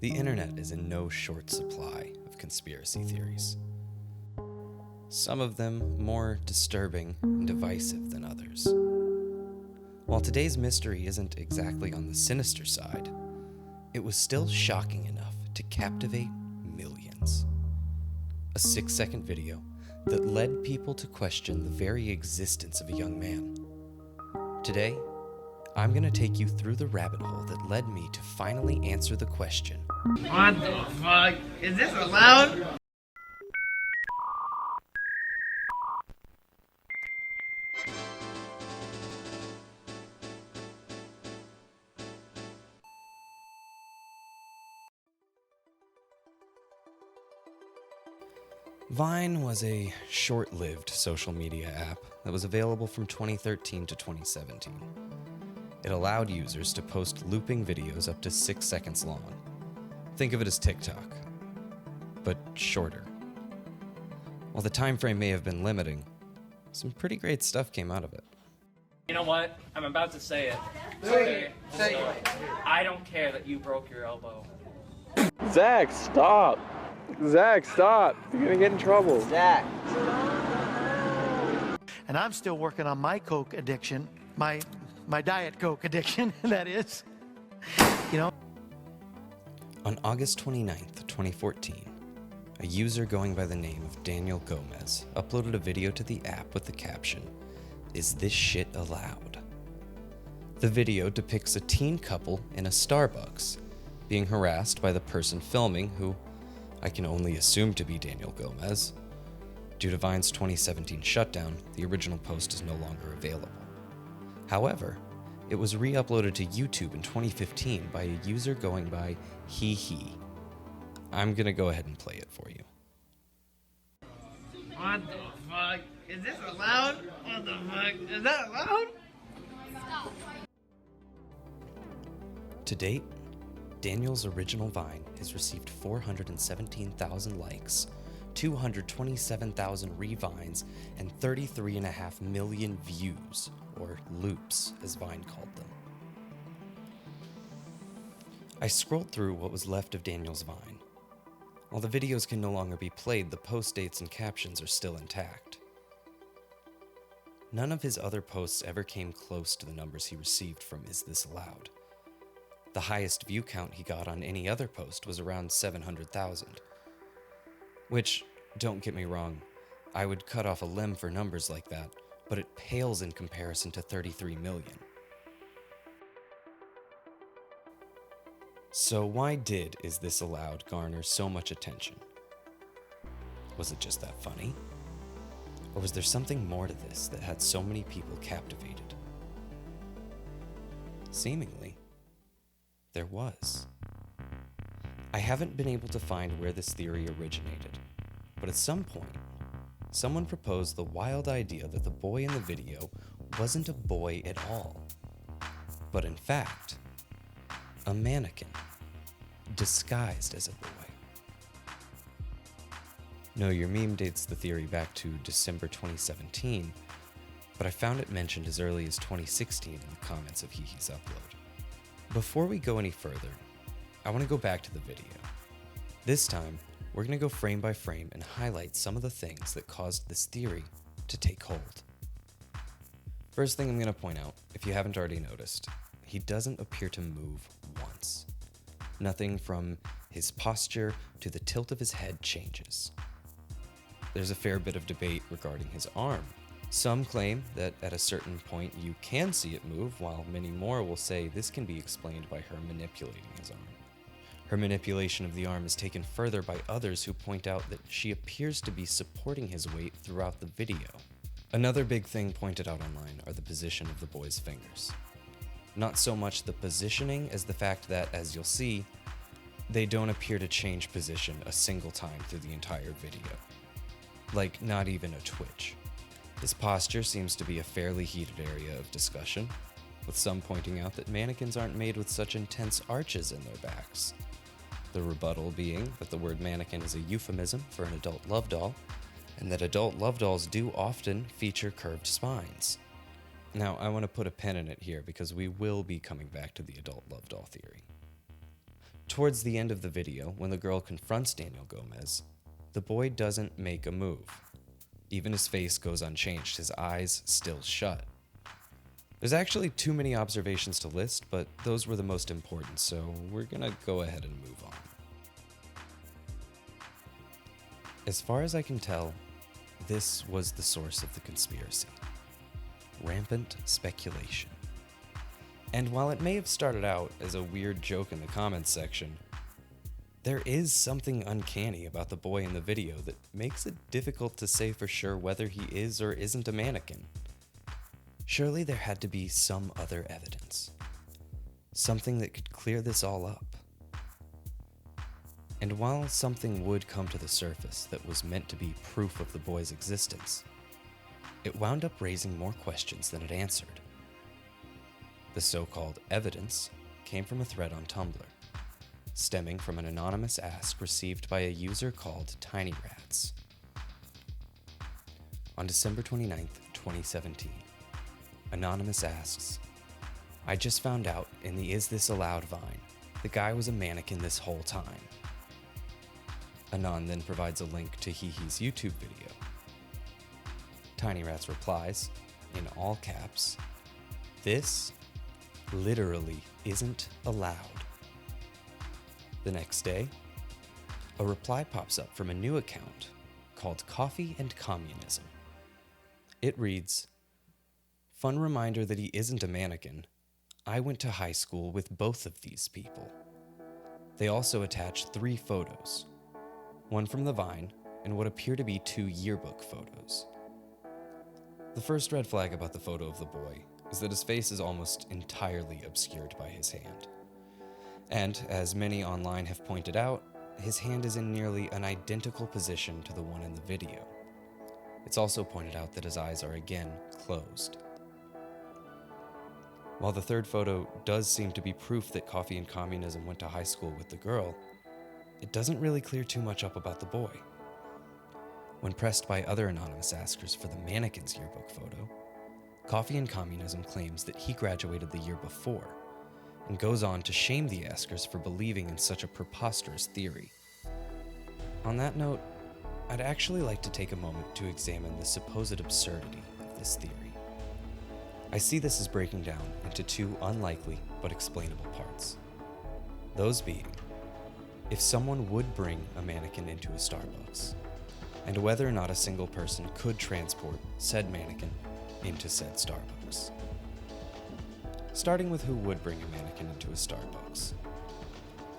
The internet is in no short supply of conspiracy theories. Some of them more disturbing and divisive than others. While today's mystery isn't exactly on the sinister side, it was still shocking enough to captivate millions. A 6-second video that led people to question the very existence of a young man. Today, I'm going to take you through the rabbit hole that led me to finally answer the question. What the fuck? Is this allowed? Vine was a short-lived social media app that was available from 2013 to 2017. It allowed users to post looping videos up to 6 seconds long. Think of it as TikTok, but shorter. While the time frame may have been limiting, some pretty great stuff came out of it. You know what? I'm about to say it. Say it. I don't care that you broke your elbow. Zach, stop. Zach, stop. You're gonna get in trouble. Zach. And I'm still working on my Coke addiction, my Diet Coke addiction, that is. You know? On August 29th, 2014, a user going by the name of Daniel Gomez uploaded a video to the app with the caption, "Is this shit allowed?" The video depicts a teen couple in a Starbucks being harassed by the person filming, who I can only assume to be Daniel Gomez. Due to Vine's 2017 shutdown, the original post is no longer available. However, it was re-uploaded to YouTube in 2015 by a user going by He. I'm gonna go ahead and play it for you. What the fuck? Is this allowed? What the fuck? Is that allowed? To date, Daniel's original Vine has received 417,000 likes, 227,000 revines, and 33.5 million views, or loops, as Vine called them. I scrolled through what was left of Daniel's Vine. While the videos can no longer be played, the post dates and captions are still intact. None of his other posts ever came close to the numbers he received from Is This Allowed? The highest view count he got on any other post was around 700,000. Which, don't get me wrong, I would cut off a limb for numbers like that, but it pales in comparison to 33 million. So why did Is This Allowed garner so much attention? Was it just that funny? Or was there something more to this that had so many people captivated? Seemingly, there was. I haven't been able to find where this theory originated, but at some point, someone proposed the wild idea that the boy in the video wasn't a boy at all, but in fact, a mannequin, disguised as a boy. No, your meme dates the theory back to December 2017, but I found it mentioned as early as 2016 in the comments of He's upload. Before we go any further, I want to go back to the video. This time, we're going to go frame by frame and highlight some of the things that caused this theory to take hold. First thing I'm going to point out, if you haven't already noticed, he doesn't appear to move once. Nothing from his posture to the tilt of his head changes. There's a fair bit of debate regarding his arm. Some claim that at a certain point you can see it move, while many more will say this can be explained by her manipulating his arm. Her manipulation of the arm is taken further by others who point out that she appears to be supporting his weight throughout the video. Another big thing pointed out online are the position of the boy's fingers. Not so much the positioning as the fact that, as you'll see, they don't appear to change position a single time through the entire video. Like, not even a twitch. His posture seems to be a fairly heated area of discussion, with some pointing out that mannequins aren't made with such intense arches in their backs. The rebuttal being that the word mannequin is a euphemism for an adult love doll, and that adult love dolls do often feature curved spines. Now, I want to put a pin in it here because we will be coming back to the adult love doll theory. towards the end of the video, when the girl confronts Daniel Gomez, the boy doesn't make a move. Even his face goes unchanged, his eyes still shut. There's actually too many observations to list, but those were the most important, so we're gonna go ahead and move on. As far as I can tell, this was the source of the conspiracy. Rampant speculation. And while it may have started out as a weird joke in the comments section, there is something uncanny about the boy in the video that makes it difficult to say for sure whether he is or isn't a mannequin. Surely there had to be some other evidence. Something that could clear this all up. And while something would come to the surface that was meant to be proof of the boy's existence, it wound up raising more questions than it answered. The so-called evidence came from a thread on Tumblr, stemming from an anonymous ask received by a user called Tiny Rats. On December 29th, 2017, Anonymous asks, "I just found out in the Is This Allowed Vine, the guy was a mannequin this whole time." Anon then provides a link to Hehe's YouTube video. Tiny Rats replies, in all caps, "This literally isn't allowed." The next day, a reply pops up from a new account called Coffee and Communism. It reads, "Fun reminder that he isn't a mannequin. I went to high school with both of these people." They also attach 3 photos, one from the Vine and what appear to be 2 yearbook photos. The first red flag about the photo of the boy is that his face is almost entirely obscured by his hand. And, as many online have pointed out, his hand is in nearly an identical position to the one in the video. It's also pointed out that his eyes are again closed. While the third photo does seem to be proof that Coffee and Communism went to high school with the girl, it doesn't really clear too much up about the boy. When pressed by other anonymous askers for the mannequin's yearbook photo, Coffee and Communism claims that he graduated the year before, and goes on to shame the askers for believing in such a preposterous theory. On that note, I'd actually like to take a moment to examine the supposed absurdity of this theory. I see this as breaking down into 2 unlikely but explainable parts. Those being, if someone would bring a mannequin into a Starbucks, and whether or not a single person could transport said mannequin into said Starbucks. Starting with who would bring a mannequin into a Starbucks.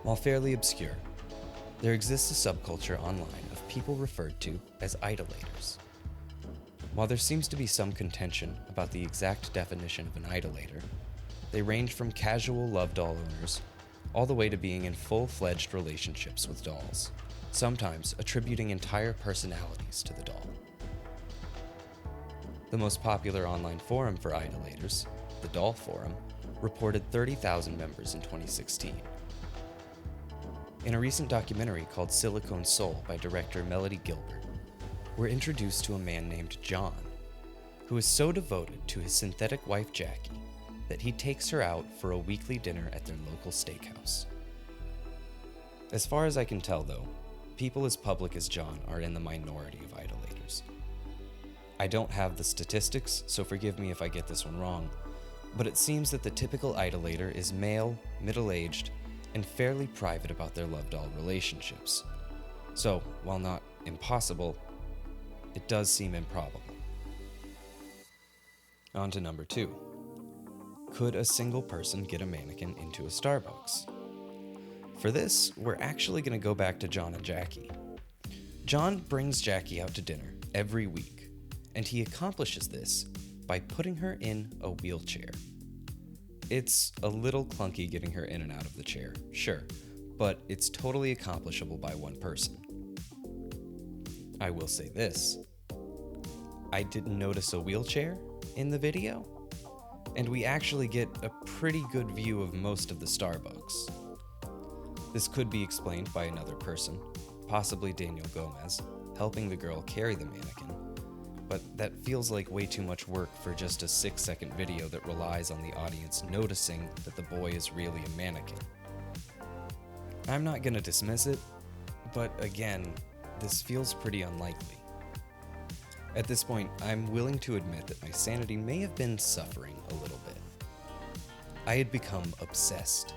While fairly obscure, there exists a subculture online of people referred to as idolaters. While there seems to be some contention about the exact definition of an idolater, they range from casual love doll owners all the way to being in full-fledged relationships with dolls, sometimes attributing entire personalities to the doll. The most popular online forum for idolaters, the Doll Forum, reported 30,000 members in 2016. In a recent documentary called Silicone Soul by director Melody Gilbert, we're introduced to a man named John, who is so devoted to his synthetic wife Jackie that he takes her out for a weekly dinner at their local steakhouse. As far as I can tell, though, people as public as John are in the minority of idolaters. I don't have the statistics, so forgive me if I get this one wrong, but it seems that the typical idolater is male, middle-aged, and fairly private about their love doll relationships. So, while not impossible, it does seem improbable. On to number 2. Could a single person get a mannequin into a Starbucks? For this, we're actually going to go back to John and Jackie. John brings Jackie out to dinner every week, and he accomplishes this by putting her in a wheelchair. It's a little clunky getting her in and out of the chair, sure, but it's totally accomplishable by one person. I will say this. I didn't notice a wheelchair in the video, and we actually get a pretty good view of most of the Starbucks. This could be explained by another person, possibly Daniel Gomez, helping the girl carry the mannequin, but that feels like way too much work for just a 6-second video that relies on the audience noticing that the boy is really a mannequin. I'm not gonna dismiss it, but again, this feels pretty unlikely. At this point, I'm willing to admit that my sanity may have been suffering a little bit. I had become obsessed,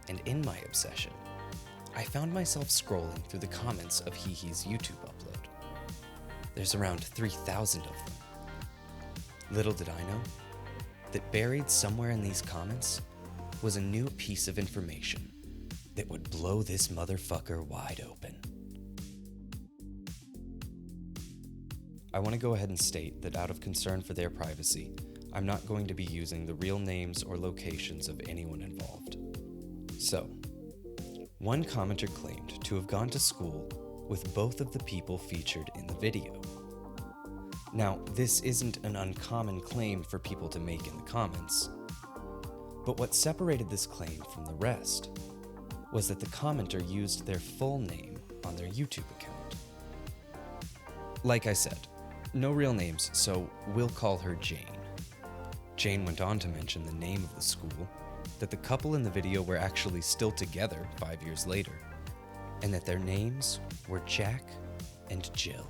and in my obsession, I found myself scrolling through the comments of Hee's YouTube upload. There's around 3,000 of them. Little did I know that buried somewhere in these comments was a new piece of information that would blow this motherfucker wide open. I want to go ahead and state that out of concern for their privacy, I'm not going to be using the real names or locations of anyone involved. So, one commenter claimed to have gone to school with both of the people featured in the video. Now, this isn't an uncommon claim for people to make in the comments, but what separated this claim from the rest was that the commenter used their full name on their YouTube account. Like I said, no real names, so we'll call her Jane. Jane went on to mention the name of the school, that the couple in the video were actually still together 5 years later, and that their names were Jack and Jill.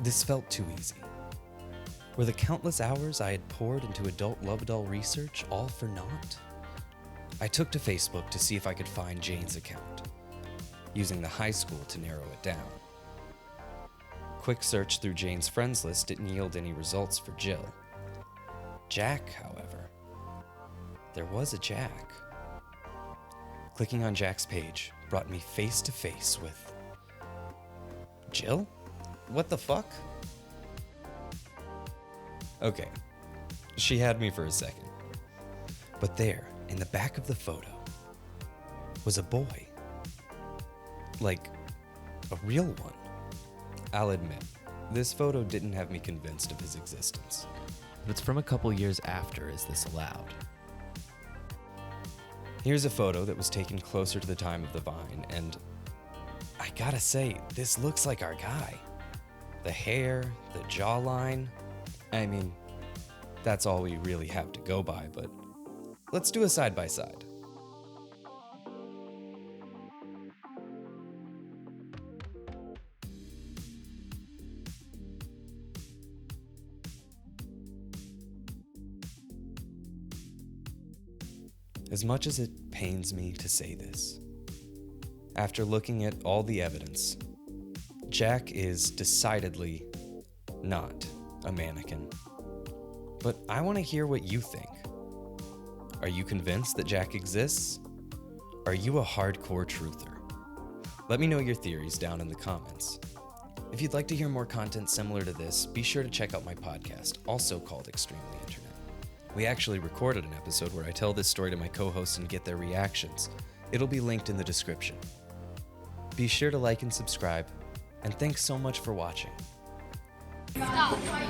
This felt too easy. Were the countless hours I had poured into adult love doll research all for naught? I took to Facebook to see if I could find Jane's account, using the high school to narrow it down. Quick search through Jane's friends list didn't yield any results for Jill. Jack, however, there was a Jack. Clicking on Jack's page brought me face to face with Jill? What the fuck? Okay, she had me for a second. But there, in the back of the photo, was a boy. Like, a real one. I'll admit, this photo didn't have me convinced of his existence. But it's from a couple years after Is This Allowed? Here's a photo that was taken closer to the time of the Vine, and I gotta say, this looks like our guy. The hair, the jawline. I mean, that's all we really have to go by, but let's do a side-by-side. As much as it pains me to say this, after looking at all the evidence, Jack is decidedly not a mannequin. But I want to hear what you think. Are you convinced that Jack exists? Are you a hardcore truther? Let me know your theories down in the comments. If you'd like to hear more content similar to this, be sure to check out my podcast, also called Extremely Internet. We actually recorded an episode where I tell this story to my co-hosts and get their reactions. It'll be linked in the description. Be sure to like and subscribe, and thanks so much for watching.